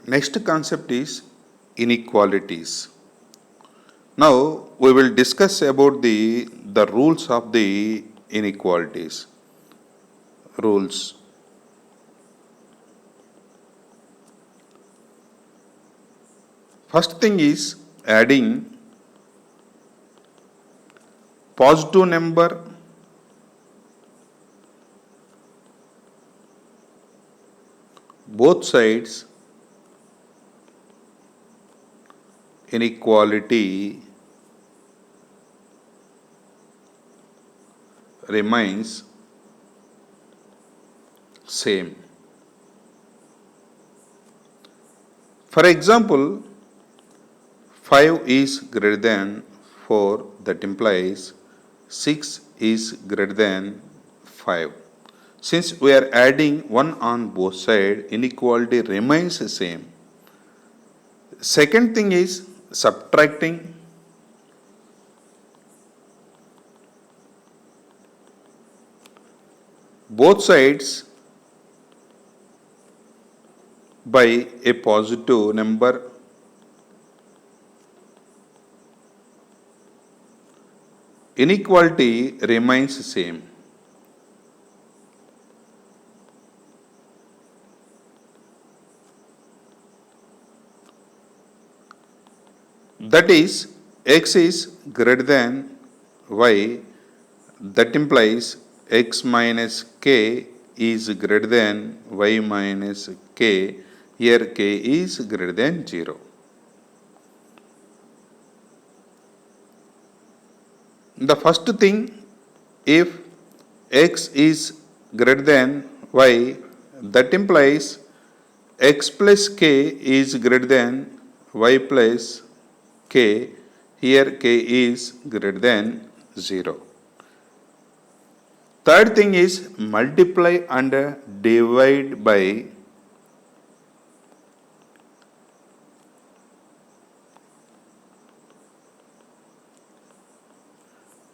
Next concept is inequalities. Now we will discuss about the rules of the inequalities. Rules. First thing is adding positive number both sides inequality remains same. For example, 5 is greater than 4, that implies 6 is greater than 5. Since we are adding 1 on both sides, inequality remains the same. Second thing is subtracting both sides by a positive number. Inequality remains same. That is, x is greater than y, that implies x minus k is greater than y minus k. Here k is greater than 0. The first thing, if x is greater than y, that implies x plus k is greater than y plus k. Here k is greater than 0. Third thing is multiply and divide by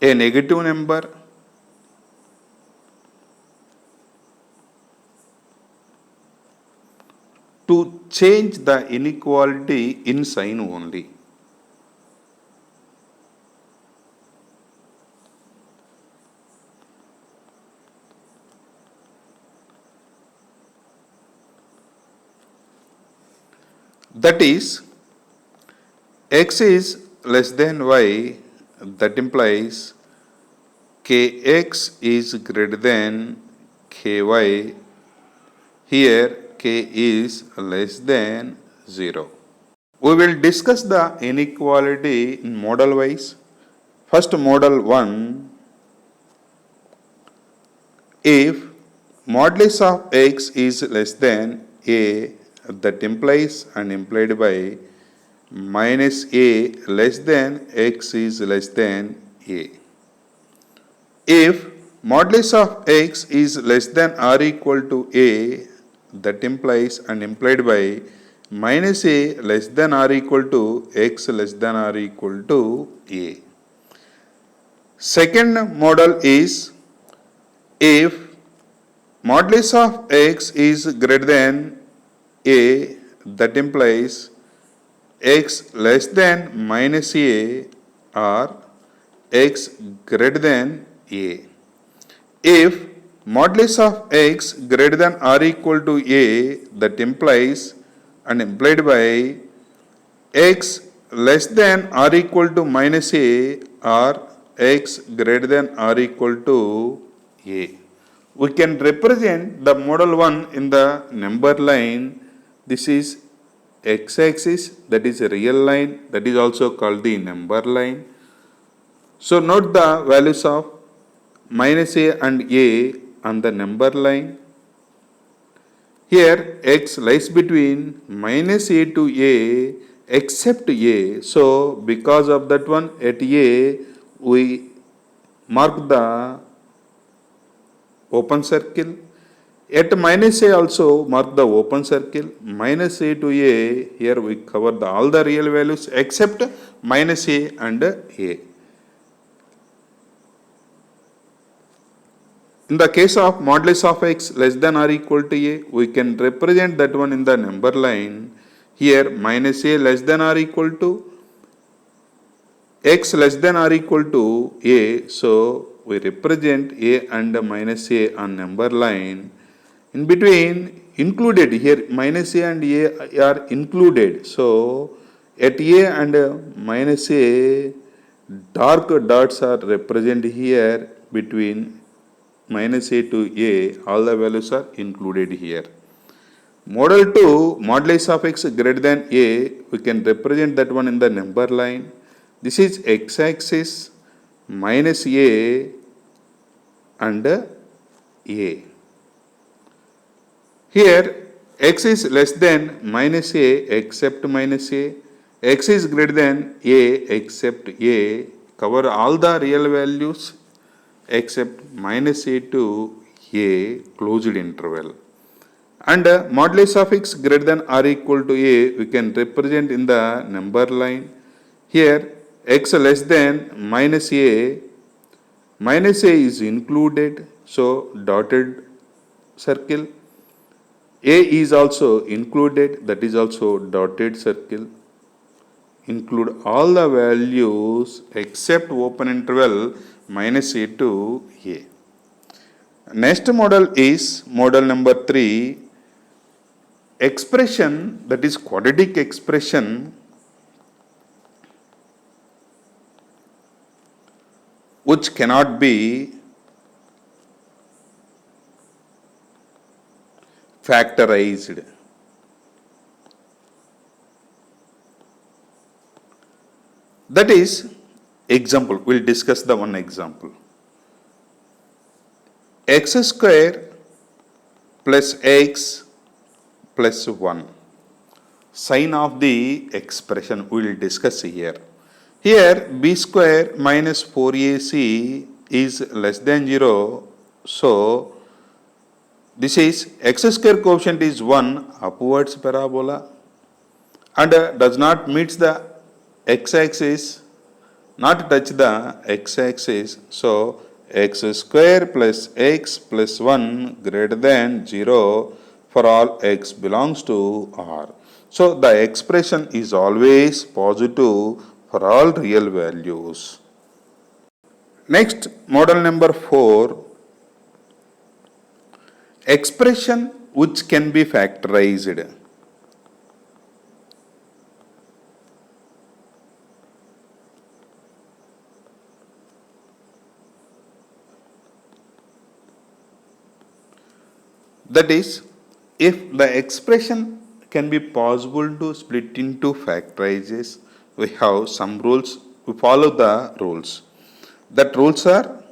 a negative number to change the inequality in sign only. That is, x is less than y, that implies kx is greater than ky. Here k is less than 0. We will discuss the inequality in model wise. First, model 1, if modulus of x is less than a, that implies and implied by minus a less than x is less than a. If modulus of x is less than or equal to a, that implies and implied by minus a less than or equal to x less than or equal to a. Second model is if modulus of x is greater than a, that implies x less than minus a or x greater than a. If modulus of x greater than or equal to a, that implies and implied by x less than or equal to minus a or x greater than or equal to a. We can represent the model 1 in the number line. This is x-axis, that is a real line, that is also called the number line. So note the values of minus a and a on the number line. Here x lies between minus a to a except a. So because of that one, at a we mark the open circle. At minus a also mark the open circle. Minus a to a, here we cover all the real values except minus a and a. In the case of modulus of x less than or equal to a, we can represent that one in the number line. Here minus a less than or equal to x less than or equal to a, so we represent a and minus a on number line. In between included, here minus a and a are included, so at a and minus a dark dots are represented here. Between minus a to a, all the values are included here. Model 2, modulus of x greater than a, we can represent that one in the number line. This is x-axis minus a and a. Here x is less than minus a except minus a, x is greater than a except a, cover all the real values except minus a to a closed interval. And modulus of x greater than or equal to a, we can represent in the number line. Here x less than minus a is included, so dotted circle. A is also included, that is also dotted circle. Include all the values except open interval minus a to a. Next model is model number 3, expression, that is quadratic expression which cannot be factorized. That is, example, we will discuss the one example. X square plus x plus 1. Sign of the expression we will discuss here. Here b square minus 4ac is less than 0. So this is x square coefficient is 1 upwards parabola and does not meet the x-axis, not touch the x-axis. So x square plus x plus 1 greater than 0 for all x belongs to R. So the expression is always positive for all real values. Next, model number 4, expression which can be factorized. That is, if the expression can be possible to split into factorizes, we have some rules, we follow the rules. That rules are,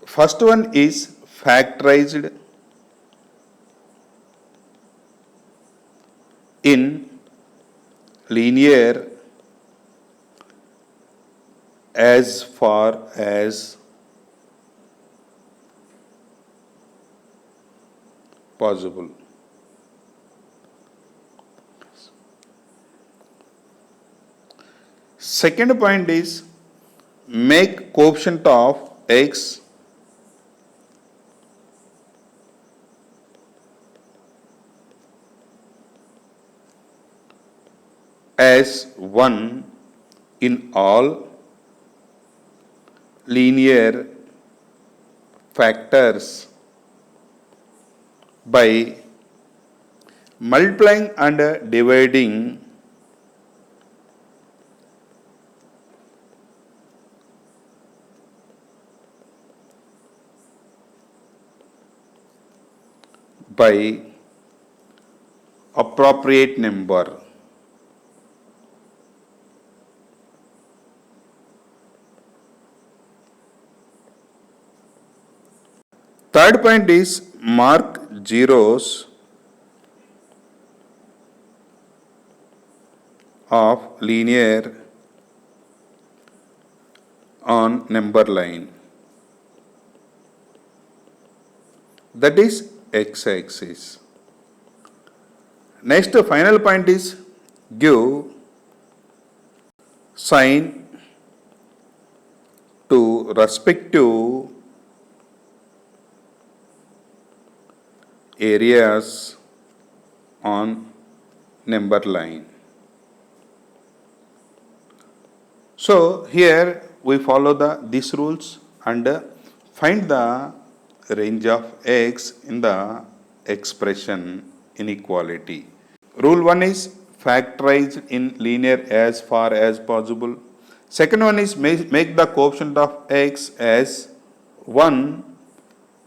first one is factorized in linear as far as possible. Second point is make coefficient of x as 1 in all linear factors by multiplying and dividing by appropriate number. Third point is mark zeros of linear on number line. That is x-axis. Next, final point is give sign to respective areas on number line. So here we follow these rules and find the range of x in the expression inequality. Rule 1 is factorize in linear as far as possible. Second one is make the coefficient of x as 1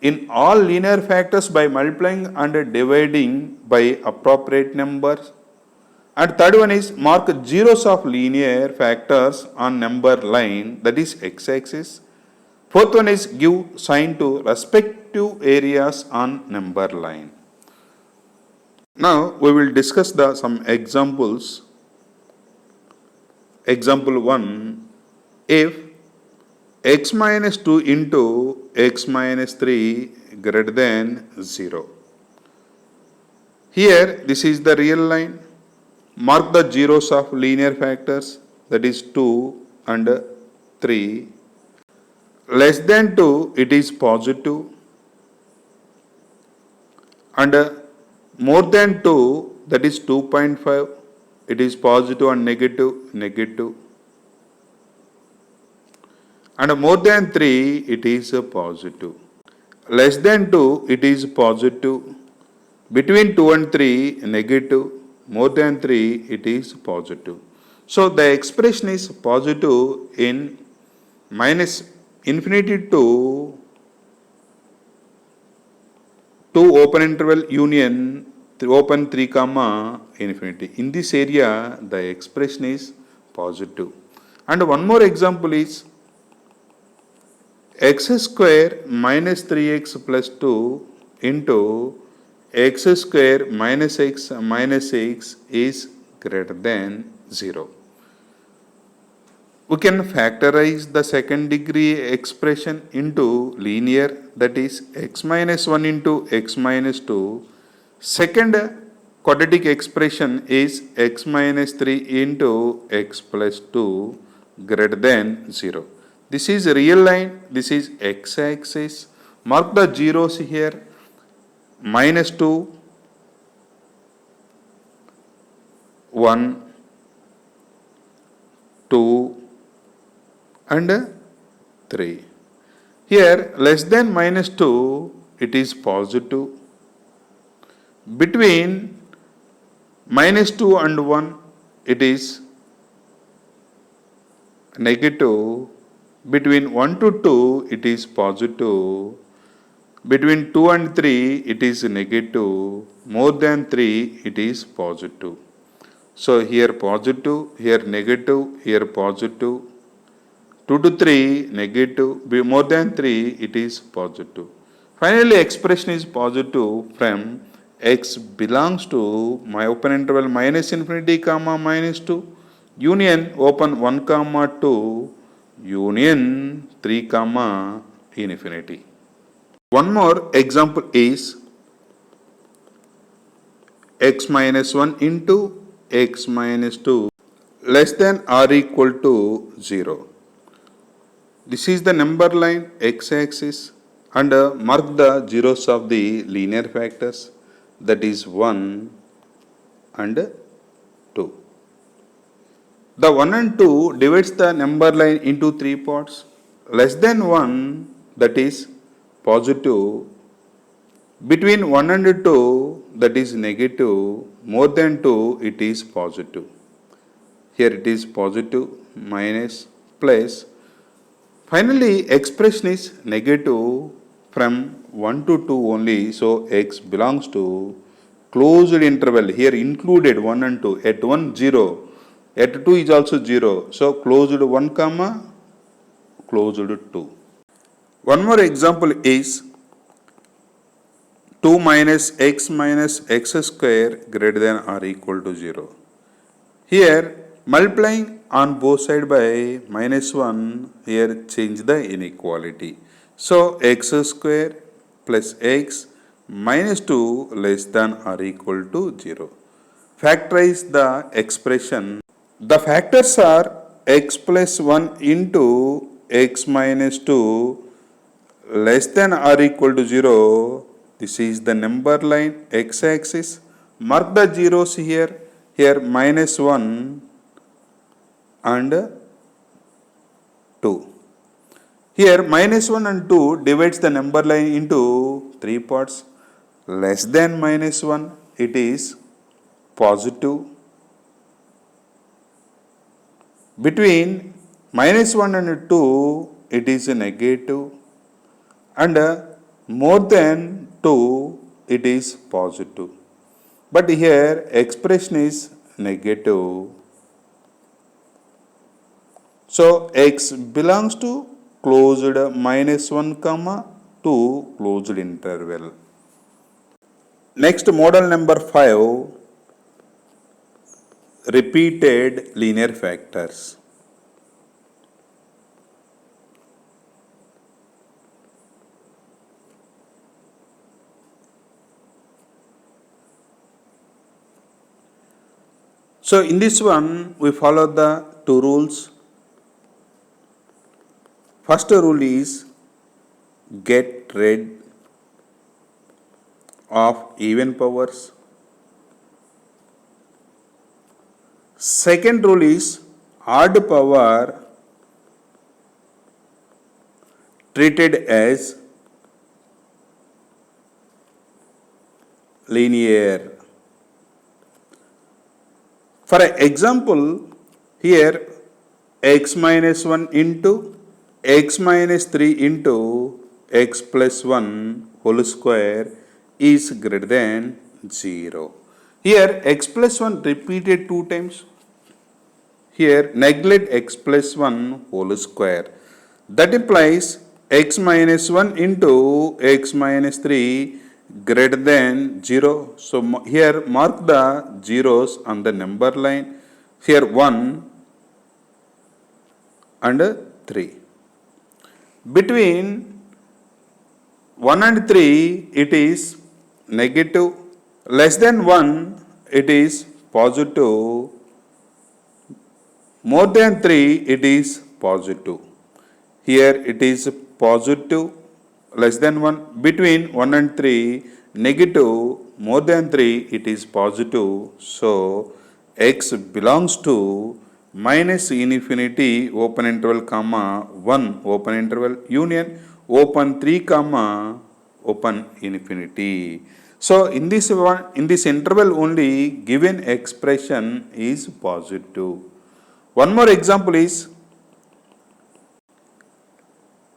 in all linear factors by multiplying and dividing by appropriate numbers. And third one is mark zeros of linear factors on number line, that is x-axis. Fourth one is give sign to respective areas on number line. Now we will discuss some examples. Example 1, if x minus 2 into x minus 3 greater than 0. Here this is the real line. Mark the zeros of linear factors, that is 2 and 3. Less than 2 it is positive, and more than 2 that is 2.5 it is positive and negative, and more than 3 it is positive. Less than 2 it is positive, between 2 and 3 negative, more than 3 it is positive. So the expression is positive in minus infinity to open interval union open 3 comma infinity. In this area the expression is positive. And one more example is x square minus 3x plus 2 into x square minus x minus 6 is greater than 0. We can factorize the second degree expression into linear, that is x minus 1 into x minus 2. Second quadratic expression is x minus 3 into x plus 2 greater than 0. This is real line, this is x-axis. Mark the zeros here. Minus 2, 1, 2 and 3. Here less than minus 2 it is positive. Between minus 2 and 1 it is negative. Between 1 to 2 it is positive. Between 2 and 3 it is negative. More than 3 it is positive. So here positive, here negative, here positive. 2 to 3 negative, more than 3 it is positive. Finally expression is positive from x belongs to my open interval minus infinity comma minus 2 union open 1 comma 2 union 3 comma infinity. One more example is x minus 1 into x minus 2 less than or equal to 0. This is the number line x-axis, and mark the zeros of the linear factors, that is 1 and 2. The 1 and 2 divides the number line into 3 parts. Less than 1 that is positive, between 1 and 2 that is negative, more than 2 it is positive. Here it is positive, minus, plus. Finally expression is negative from 1 to 2 only, so x belongs to closed interval, here included 1 and 2, at 1 0, at 2 is also 0, so closed 1 comma closed 2. One more example is 2 minus x square greater than or equal to 0. Here multiplying on both sides by minus 1, here change the inequality. So x square plus x minus 2 less than or equal to 0. Factorize the expression. The factors are x plus 1 into x minus 2 less than or equal to 0. This is the number line x-axis, Mark the zeros here. Here minus 1 and 2. Here minus 1 and 2 divides the number line into 3 parts. Less than minus 1, it is positive. Between minus 1 and 2, it is a negative. And more than 2, it is positive. But here expression is negative. So x belongs to closed minus 1 comma 2 closed interval. Next, model number 5, repeated linear factors. So in this one, we follow the two rules. First rule is get rid of even powers. Second rule is odd power treated as linear. For example, here x minus 1 into x minus 3 into x plus 1 whole square is greater than 0. Here x plus 1 repeated 2 times. Here neglect x plus 1 whole square. That implies x minus 1 into x minus 3 greater than 0. So here mark the zeros on the number line. Here 1 and 3. Between 1 and 3, it is negative. Less than 1, it is positive. More than 3, it is positive. Here it is positive, less than 1. Between 1 and 3, negative. More than 3, it is positive. So x belongs to minus infinity open interval comma 1 open interval union open 3 comma open infinity. So in this one, in this interval only, given expression is positive. One more example is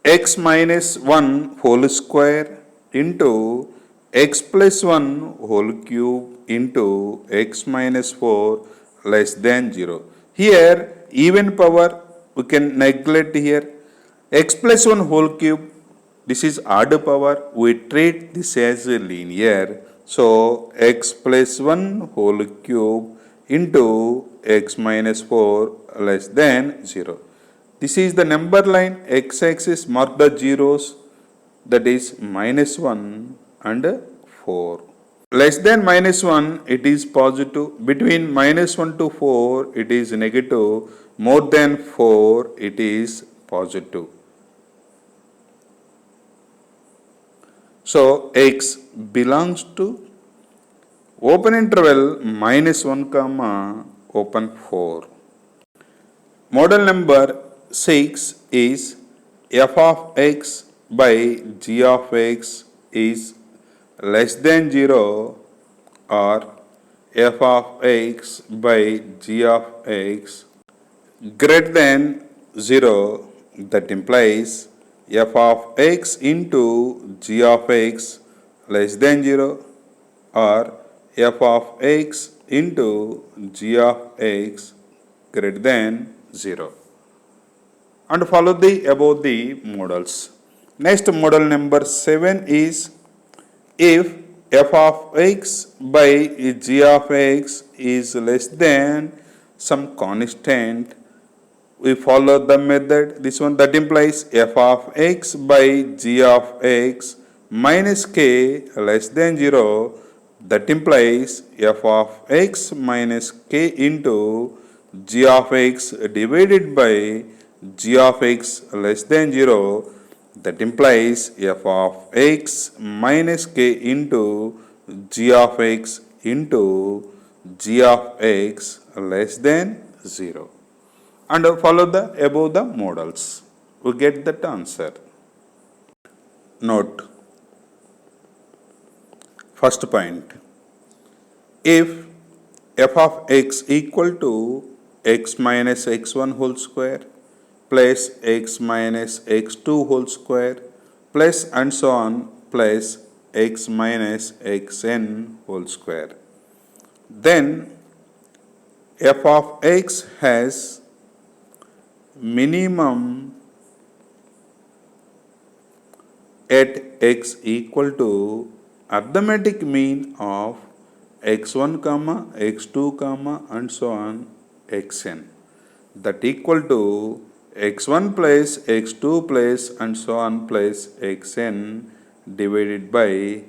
x minus 1 whole square into x plus 1 whole cube into x minus 4 less than 0. Here even power we can neglect here. X plus 1 whole cube, this is odd power, we treat this as linear. So x plus 1 whole cube into x minus 4 less than 0. This is the number line, x-axis, mark the zeros, that is minus 1 and 4. Less than minus 1, it is positive. Between minus 1 to 4, it is negative. More than 4, it is positive. So x belongs to open interval minus 1 comma open 4. Model number 6 is f of x by g of x is less than 0 or f of x by g of x greater than 0. That implies f of x into g of x less than 0 or f of x into g of x greater than 0. And follow the above the models. Next model number 7 is if f of x by g of x is less than some constant, we follow the method. This one, that implies f of x by g of x minus k less than 0. That implies f of x minus k into g of x divided by g of x less than 0. That implies f of x minus k into g of x into g of x less than 0. And follow the above the models. We get that answer. Note, first point, if f of x equal to x minus x1 whole square plus x minus x2 whole square plus and so on plus x minus xn whole square, then f of x has minimum at x equal to arithmetic mean of x1 comma x2 comma and so on xn, that equal to x1 plus x2 plus and so on plus xn divided by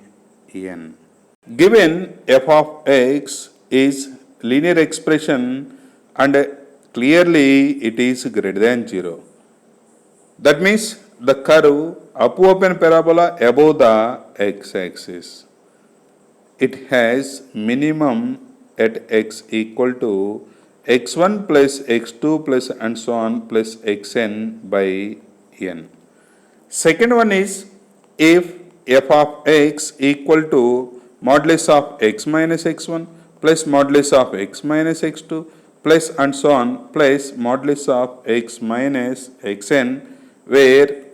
n. Given f of x is linear expression and clearly it is greater than 0. That means the curve up open parabola above the x-axis. It has minimum at x equal to x1 plus x2 plus and so on plus xn by n. Second one is, if f of x equal to modulus of x minus x1 plus modulus of x minus x2 plus and so on plus modulus of x minus xn, where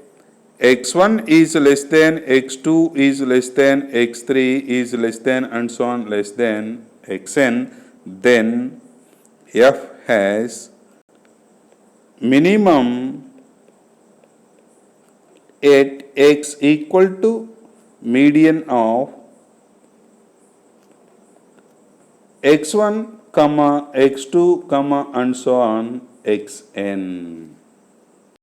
x1 is less than x2 is less than x3 is less than and so on less than xn, then f has minimum at x equal to median of x1 comma x2 comma and so on xn.